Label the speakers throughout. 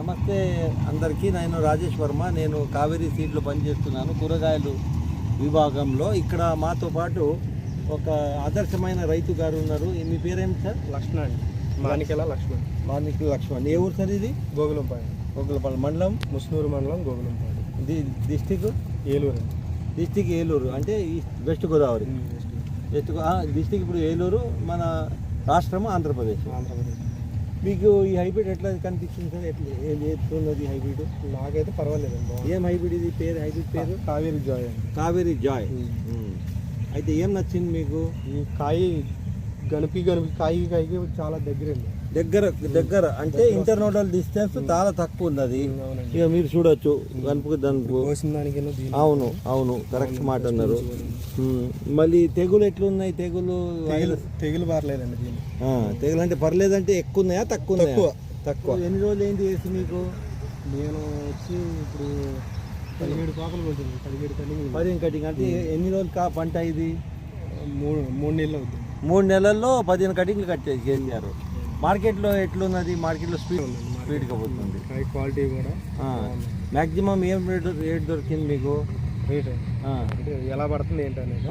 Speaker 1: నమస్తే అందరికీ. నేను రాజేష్ వర్మ. నేను కావేరీ సీడ్లో పనిచేస్తున్నాను కూరగాయలు విభాగంలో. ఇక్కడ మాతో పాటు ఒక ఆదర్శమైన రైతు గారు ఉన్నారు. మీ పేరేంటి సార్?
Speaker 2: లక్ష్మణ్. మాణిక్యాల లక్ష్మణ్.
Speaker 1: మాణిక్యాల లక్ష్మణ్. ఏ ఊరు సార్ ఇది?
Speaker 2: గోగులంపాడు.
Speaker 1: గోగులంపాడు మండలం,
Speaker 2: ముస్నూరు మండలం, గోగులంపాడు.
Speaker 1: డిస్టిక్
Speaker 2: ఏలూరు.
Speaker 1: డిస్టిక్ ఏలూరు అంటే వెస్ట్ గోదావరి. డిస్టిక్ ఇప్పుడు ఏలూరు, మన రాష్ట్రము ఆంధ్రప్రదేశ్. మీకు ఈ హైబ్రిడ్ ఎట్లా కనిపిస్తుంది సార్? ఎట్లున్నది ఈ హైబ్రిడ్?
Speaker 2: నాకైతే పర్వాలేదండి.
Speaker 1: ఏం హైబ్రిడ్ ఇది? పేరు హైబ్రిడ్ పేరు
Speaker 2: కావేరీ జాయ్.
Speaker 1: కావేరీ జాయ్. అయితే ఏం నచ్చింది మీకు?
Speaker 2: ఈ కాయ గణపి కాయకి చాలా దగ్గరండి.
Speaker 1: దగ్గర అంటే ఇంటర్నోడల్ డిస్టెన్స్ చాలా తక్కువ ఉంది. అది ఇక మీరు చూడొచ్చు గనుపుకు దనుపు. అవును కరెక్ట్ మాట అన్నారు. మళ్ళీ తెగులు ఎట్లున్నాయి?
Speaker 2: తెగులు పర్లేదండి.
Speaker 1: తెగులు అంటే పర్లేదంటే ఎక్కువ ఉన్నాయా తక్కువ ఉన్నాయా? తక్కువ. ఎన్ని రోజులు ఏంటి వేసి మీకు?
Speaker 2: నేను వచ్చి ఇప్పుడు 17 పాకలు కొట్టింది.
Speaker 1: 17 కటింగ్ అంటే ఎన్ని రోజులు పంట ఇది?
Speaker 2: 3 నెలలు అవుతుంది.
Speaker 1: 3 నెలల్లో 15 కటింగ్లు చేశారు. మార్కెట్లో ఎట్లున్నది? మార్కెట్లో స్పీడ్గా పోతుంది.
Speaker 2: క్వాలిటీ కూడా
Speaker 1: మ్యాక్సిమం ఏం రేట్ దొరికింది మీకు?
Speaker 2: రేట్ ఎలా పడుతుంది ఏంటనేది.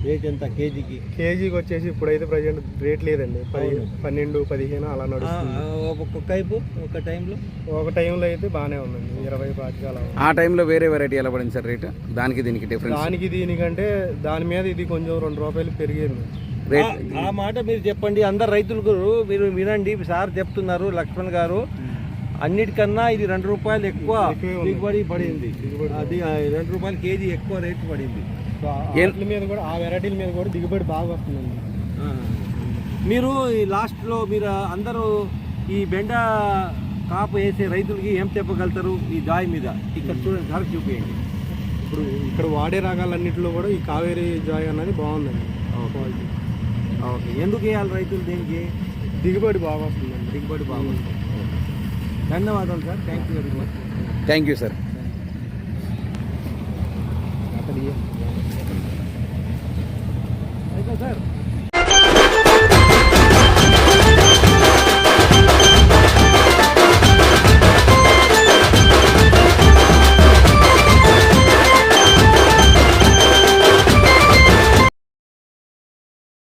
Speaker 1: రేట్ ఎంత కేజీకి?
Speaker 2: కేజీకి వచ్చేసి ఇప్పుడైతే ప్రజెంట్ రేట్ లేదండి. 12, 15 అలా నడుస్తుంది. ఒక టైంలో అయితే బాగానే ఉందండి. 20, 25 అలా.
Speaker 3: ఆ టైంలో వేరే వెరైటీ ఎలా పడింది సార్ రేట్? దానికి దీనికి డిఫరెన్స్?
Speaker 2: దీనికంటే దాని మీద ఇది కొంచెం 2 రూపాయలు పెరిగింది.
Speaker 1: ఆ మాట మీరు చెప్పండి. అందరు రైతులకు మీరు వినండి. సార్ చెప్తున్నారు లక్ష్మణ్ గారు, అన్నిటికన్నా ఇది 2 రూపాయలు ఎక్కువ దిగుబడి పడింది. అది 2 రూపాయలు కేజీ ఎక్కువ రేటు పడింది.
Speaker 2: మీద కూడా ఆ వెరైటీల మీద కూడా దిగుబడి బాగా వస్తుందండి.
Speaker 1: మీరు ఈ లాస్ట్లో మీరు అందరూ ఈ బెండ కాపు వేసే రైతులకి ఏం చెప్పగలుగుతారు ఈ జాయ్ మీద? ఇక్కడ చూడండి సార్, చూపించండి.
Speaker 2: ఇప్పుడు ఇక్కడ వాడే రకాలన్నింటిలో కూడా ఈ కావేరీ జాయ్ అన్నది బాగుందండి. Quality
Speaker 1: okay. ఎందుకు వేయాలి రైతులు దీనికి?
Speaker 2: దిగుబడి బాగా వస్తుందండి.
Speaker 1: దిగుబడి బాగా వస్తుంది. ధన్యవాదాలు sir. Thank you very much.
Speaker 3: Thank you sir.
Speaker 1: అయితే సార్